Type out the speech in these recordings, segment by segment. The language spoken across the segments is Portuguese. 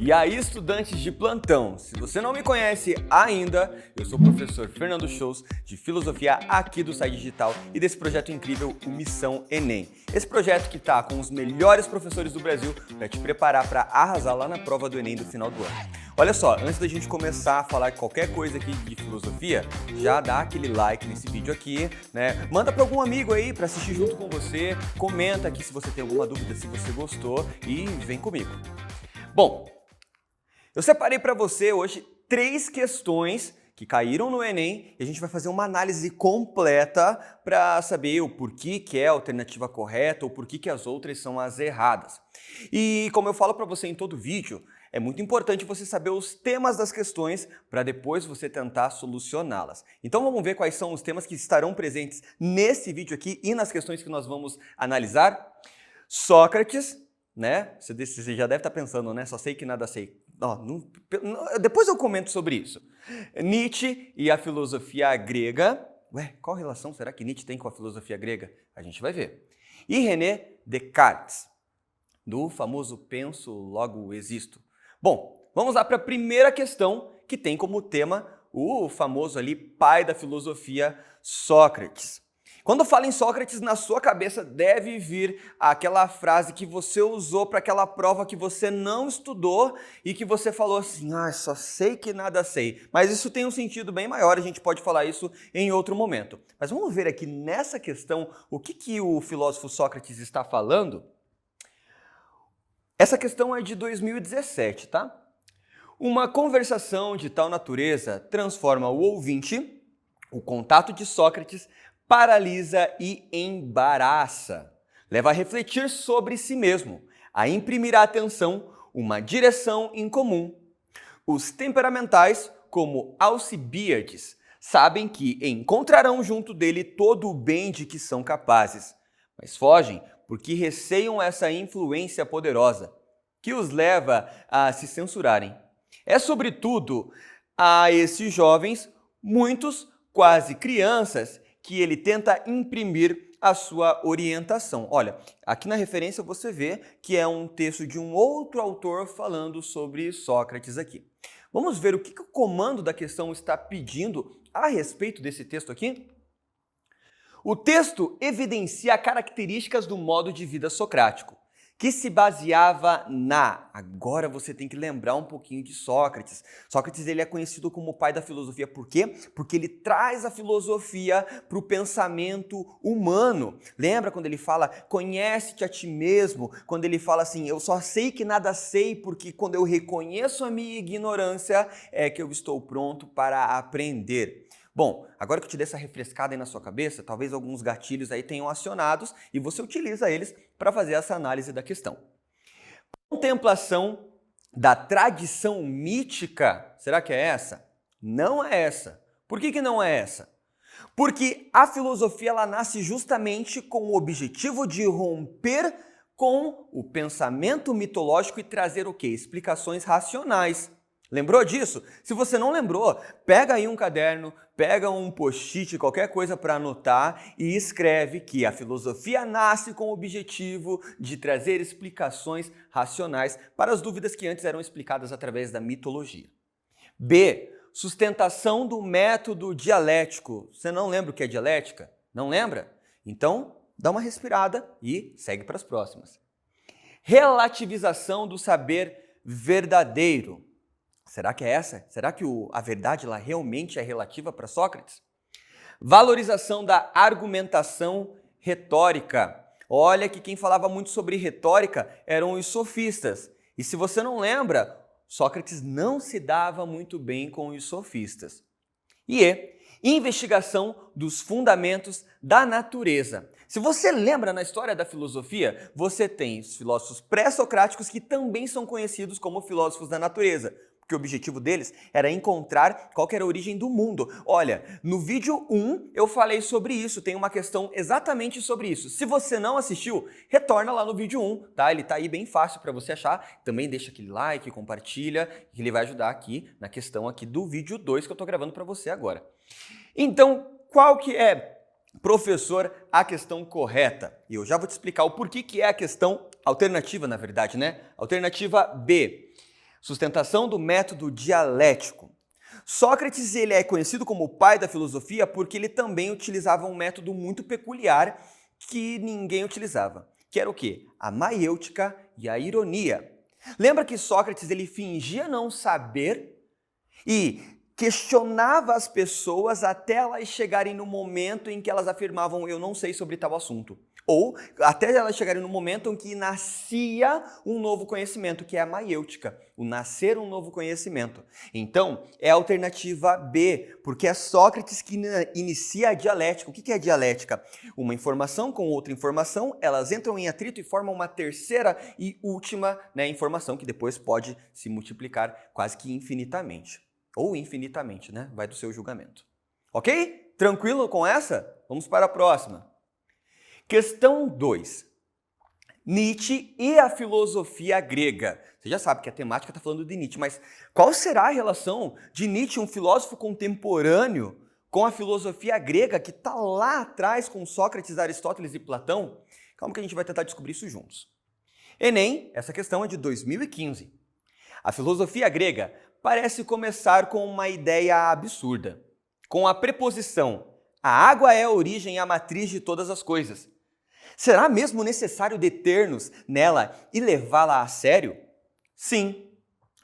E aí, estudantes de plantão, se você não me conhece ainda, eu sou o professor Fernando Shows, de Filosofia aqui do Sai Digital e desse projeto incrível, o Missão Enem. Esse projeto que tá com os melhores professores do Brasil para te preparar para arrasar lá na prova do Enem do final do ano. Olha só, antes da gente começar a falar qualquer coisa aqui de filosofia, já dá aquele like nesse vídeo aqui, né? Manda para algum amigo aí para assistir junto com você, comenta aqui se você tem alguma dúvida, se você gostou e vem comigo. Bom, eu separei para você hoje 3 questões que caíram no Enem e a gente vai fazer uma análise completa para saber o porquê que é a alternativa correta ou porquê que as outras são as erradas. E como eu falo para você em todo vídeo, é muito importante você saber os temas das questões para depois você tentar solucioná-las. Então vamos ver quais são os temas que estarão presentes nesse vídeo aqui e nas questões que nós vamos analisar. Sócrates, né? Você já deve estar pensando, né? Só sei que nada sei. Depois eu comento sobre isso. Nietzsche e a filosofia grega. Ué, qual relação será que Nietzsche tem com a filosofia grega? A gente vai ver. E René Descartes, do famoso penso, logo existo. Bom, vamos lá para a primeira questão, que tem como tema o famoso ali pai da filosofia, Sócrates. Quando fala em Sócrates, na sua cabeça deve vir aquela frase que você usou para aquela prova que você não estudou e que você falou assim, só sei que nada sei. Mas isso tem um sentido bem maior, a gente pode falar isso em outro momento. Mas vamos ver aqui nessa questão o que o filósofo Sócrates está falando. Essa questão é de 2017, tá? Uma conversação de tal natureza transforma o ouvinte, o contato de Sócrates, paralisa e embaraça. Leva a refletir sobre si mesmo, a imprimir à atenção uma direção em comum. Os temperamentais, como Alcibíades, sabem que encontrarão junto dele todo o bem de que são capazes, mas fogem porque receiam essa influência poderosa, que os leva a se censurarem. É sobretudo a esses jovens, muitos quase crianças, que ele tenta imprimir a sua orientação. Olha, aqui na referência você vê que é um texto de um outro autor falando sobre Sócrates aqui. Vamos ver o que o comando da questão está pedindo a respeito desse texto aqui? O texto evidencia características do modo de vida socrático, que se baseava Agora você tem que lembrar um pouquinho de Sócrates. Sócrates ele é conhecido como o pai da filosofia. Por quê? Porque ele traz a filosofia para o pensamento humano. Lembra quando ele fala, conhece-te a ti mesmo? Quando ele fala assim, eu só sei que nada sei, porque quando eu reconheço a minha ignorância, é que eu estou pronto para aprender. Bom, agora que eu te dei essa refrescada aí na sua cabeça, talvez alguns gatilhos aí tenham acionados e você utiliza eles para fazer essa análise da questão. Contemplação da tradição mítica, será que é essa? Não é essa. Por que não é essa? Porque a filosofia ela nasce justamente com o objetivo de romper com o pensamento mitológico e trazer o quê? Explicações racionais. Lembrou disso? Se você não lembrou, pega aí um caderno, pega um post-it, qualquer coisa para anotar e escreve que a filosofia nasce com o objetivo de trazer explicações racionais para as dúvidas que antes eram explicadas através da mitologia. B. Sustentação do método dialético. Você não lembra o que é dialética? Não lembra? Então, dá uma respirada e segue para as próximas. Relativização do saber verdadeiro. Será que é essa? Será que a verdade ela realmente é relativa para Sócrates? Valorização da argumentação retórica. Olha que quem falava muito sobre retórica eram os sofistas. E se você não lembra, Sócrates não se dava muito bem com os sofistas. E investigação dos fundamentos da natureza. Se você lembra na história da filosofia, você tem os filósofos pré-socráticos que também são conhecidos como filósofos da natureza. Porque o objetivo deles era encontrar qual que era a origem do mundo. Olha, no vídeo 1 eu falei sobre isso, tem uma questão exatamente sobre isso. Se você não assistiu, retorna lá no vídeo 1, tá? Ele tá aí bem fácil para você achar. Também deixa aquele like, compartilha, que ele vai ajudar aqui na questão aqui do vídeo 2 que eu tô gravando para você agora. Então, qual que é, professor, a questão correta? E eu já vou te explicar o porquê que é a questão alternativa, na verdade, né? Alternativa B. Sustentação do método dialético. Sócrates ele é conhecido como o pai da filosofia porque ele também utilizava um método muito peculiar que ninguém utilizava, que era o quê? A maiêutica e a ironia. Lembra que Sócrates ele fingia não saber e questionava as pessoas até elas chegarem no momento em que elas afirmavam eu não sei sobre tal assunto. Ou até elas chegarem no momento em que nascia um novo conhecimento, que é a maiêutica, o nascer um novo conhecimento. Então, é a alternativa B, porque é Sócrates que inicia a dialética. O que é a dialética? Uma informação com outra informação, elas entram em atrito e formam uma terceira e última, informação que depois pode se multiplicar quase que infinitamente. Ou infinitamente, né? Vai do seu julgamento. Ok? Tranquilo com essa? Vamos para a próxima. Questão 2. Nietzsche e a filosofia grega. Você já sabe que a temática está falando de Nietzsche, mas qual será a relação de Nietzsche, um filósofo contemporâneo, com a filosofia grega que está lá atrás com Sócrates, Aristóteles e Platão? Calma que a gente vai tentar descobrir isso juntos. Enem, essa questão é de 2015. A filosofia grega parece começar com uma ideia absurda, com a preposição a água é a origem e a matriz de todas as coisas. Será mesmo necessário deter-nos nela e levá-la a sério? Sim,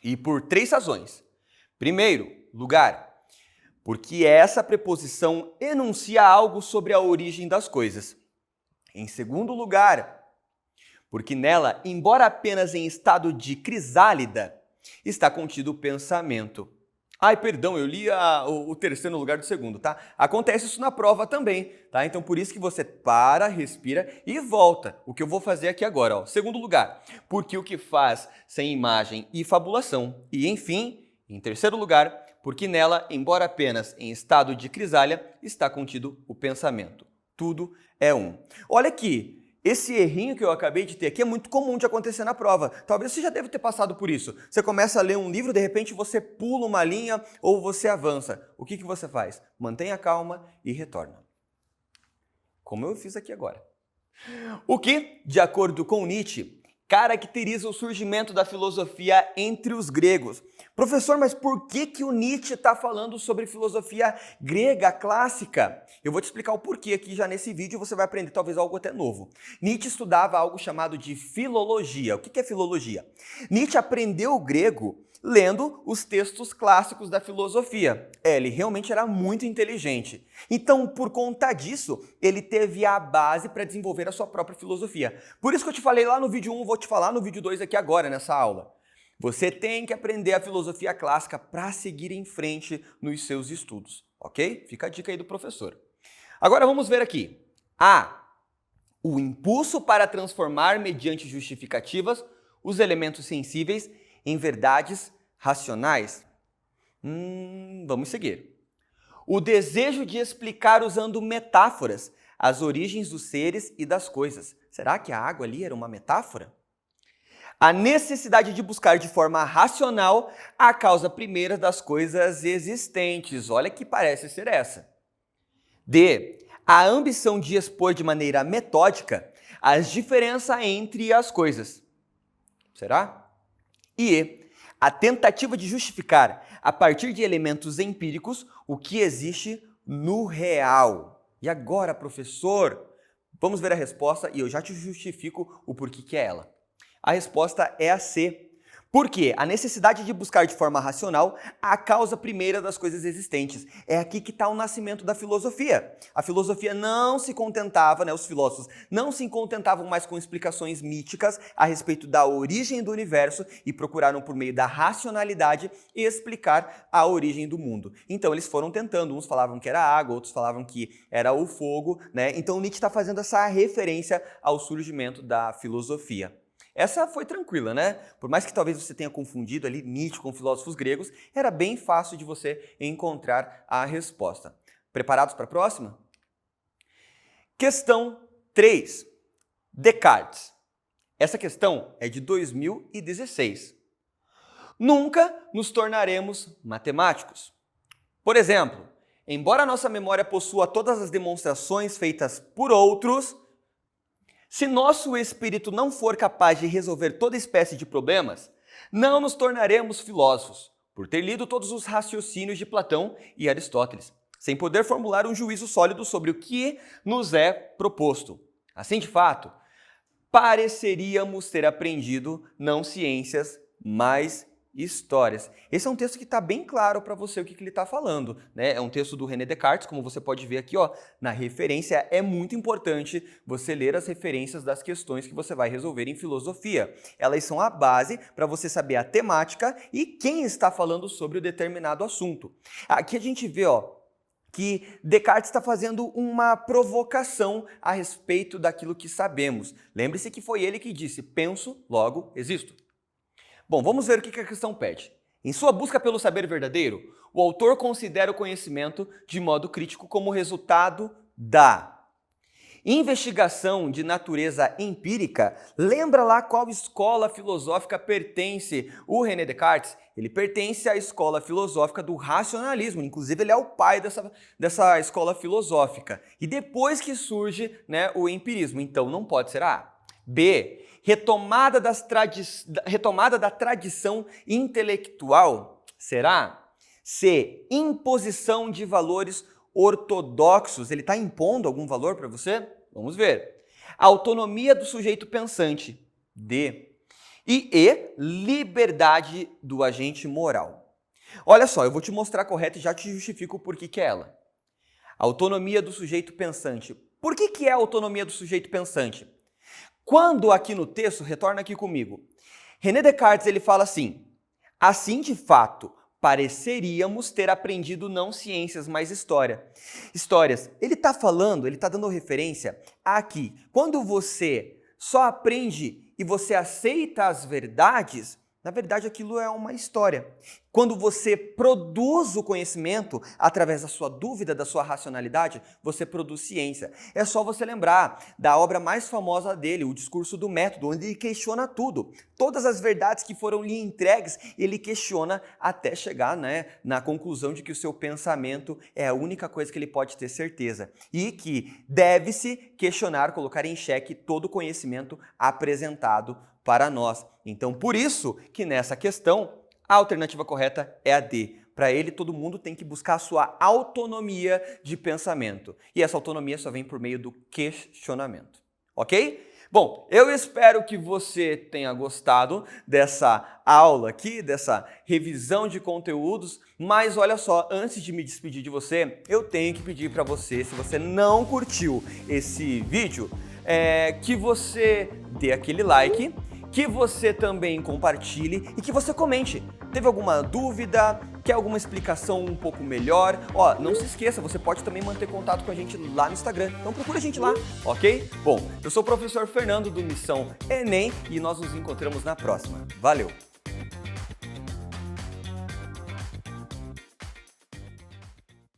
e por 3 razões. Primeiro, lugar, porque essa preposição enuncia algo sobre a origem das coisas. Em segundo lugar, porque nela, embora apenas em estado de crisálida, está contido o pensamento. Ai, perdão, eu li o terceiro no lugar do segundo, tá? Acontece isso na prova também, tá? Então, por isso que você para, respira e volta. O que eu vou fazer aqui agora, ó. Segundo lugar, porque o que faz sem imagem e fabulação. E, enfim, em terceiro lugar, porque nela, embora apenas em estado de crisálida, está contido o pensamento. Tudo é um. Olha aqui. Esse errinho que eu acabei de ter aqui é muito comum de acontecer na prova. Talvez você já deve ter passado por isso. Você começa a ler um livro, de repente você pula uma linha ou você avança. O que você faz? Mantenha calma e retorna. Como eu fiz aqui agora. O que, de acordo com Nietzsche, caracteriza o surgimento da filosofia entre os gregos. Professor, mas por que o Nietzsche está falando sobre filosofia grega clássica? Eu vou te explicar o porquê aqui já nesse vídeo e você vai aprender talvez algo até novo. Nietzsche estudava algo chamado de filologia. O que é filologia? Nietzsche aprendeu o grego lendo os textos clássicos da filosofia. Ele realmente era muito inteligente. Então, por conta disso, ele teve a base para desenvolver a sua própria filosofia. Por isso que eu te falei lá no vídeo 1, vou te falar no vídeo 2 aqui agora, nessa aula. Você tem que aprender a filosofia clássica para seguir em frente nos seus estudos, ok? Fica a dica aí do professor. Agora vamos ver aqui. A. O impulso para transformar mediante justificativas os elementos sensíveis em verdades racionais. Vamos seguir. O desejo de explicar usando metáforas as origens dos seres e das coisas. Será que a água ali era uma metáfora? A necessidade de buscar de forma racional a causa primeira das coisas existentes. Olha que parece ser essa. D. A ambição de expor de maneira metódica as diferenças entre as coisas. Será? E E. A tentativa de justificar, a partir de elementos empíricos, o que existe no real. E agora, professor, vamos ver a resposta e eu já te justifico o porquê que é ela. A resposta é a C. Por quê? A necessidade de buscar de forma racional a causa primeira das coisas existentes. É aqui que está o nascimento da filosofia. A filosofia não se contentava, os filósofos não se contentavam mais com explicações míticas a respeito da origem do universo e procuraram, por meio da racionalidade, explicar a origem do mundo. Então eles foram tentando, uns falavam que era água, outros falavam que era o fogo, Então Nietzsche está fazendo essa referência ao surgimento da filosofia. Essa foi tranquila, Por mais que talvez você tenha confundido ali Nietzsche com filósofos gregos, era bem fácil de você encontrar a resposta. Preparados para a próxima? Questão 3. Descartes. Essa questão é de 2016. Nunca nos tornaremos matemáticos. Por exemplo, embora nossa memória possua todas as demonstrações feitas por outros, se nosso espírito não for capaz de resolver toda espécie de problemas, Não nos tornaremos filósofos por ter lido todos os raciocínios de Platão e Aristóteles, sem poder formular um juízo sólido sobre o que nos é proposto. Assim, de fato, pareceríamos ter aprendido não ciências, mas histórias. Esse é um texto que está bem claro para você o que ele está falando, né? É um texto do René Descartes, como você pode ver aqui, ó, na referência. É muito importante você ler as referências das questões que você vai resolver em filosofia. Elas são a base para você saber a temática e quem está falando sobre o determinado assunto. Aqui a gente vê, ó, que Descartes está fazendo uma provocação a respeito daquilo que sabemos. Lembre-se que foi ele que disse: penso, logo existo. Bom, vamos ver o que a questão pede. Em sua busca pelo saber verdadeiro, o autor considera o conhecimento de modo crítico como resultado da investigação de natureza empírica. Lembra lá qual escola filosófica pertence o René Descartes? Ele pertence à escola filosófica do racionalismo, inclusive ele é o pai dessa escola filosófica. E depois que surge, né, o empirismo, então não pode ser a A. B. Retomada da tradição intelectual. Será? C. Imposição de valores ortodoxos. Ele está impondo algum valor para você? Vamos ver. Autonomia do sujeito pensante. D. E E. Liberdade do agente moral. Olha só, eu vou te mostrar correto e já te justifico por que é ela. Autonomia do sujeito pensante. Por que é a autonomia do sujeito pensante? Quando aqui no texto, retorna aqui comigo, René Descartes ele fala assim: assim de fato, pareceríamos ter aprendido não ciências, mas histórias. Ele está falando, ele está dando referência aqui. Quando você só aprende e você aceita as verdades, na verdade aquilo é uma história. Quando você produz o conhecimento através da sua dúvida, da sua racionalidade, você produz ciência. É só você lembrar da obra mais famosa dele, O Discurso do Método, onde ele questiona tudo. Todas as verdades que foram lhe entregues, ele questiona até chegar, né, na conclusão de que o seu pensamento é a única coisa que ele pode ter certeza. E que deve-se questionar, colocar em xeque todo o conhecimento apresentado para nós. Então, por isso que nessa questão, a alternativa correta é a D. Para ele, todo mundo tem que buscar a sua autonomia de pensamento. E essa autonomia só vem por meio do questionamento. Ok? Bom, eu espero que você tenha gostado dessa aula aqui, dessa revisão de conteúdos, mas olha só, antes de me despedir de você, eu tenho que pedir para você, se você não curtiu esse vídeo, que você dê aquele like, que você também compartilhe e que você comente. Teve alguma dúvida? Quer alguma explicação um pouco melhor? Ó, não se esqueça, você pode também manter contato com a gente lá no Instagram. Então procura a gente lá, ok? Bom, eu sou o professor Fernando do Missão Enem e nós nos encontramos na próxima. Valeu!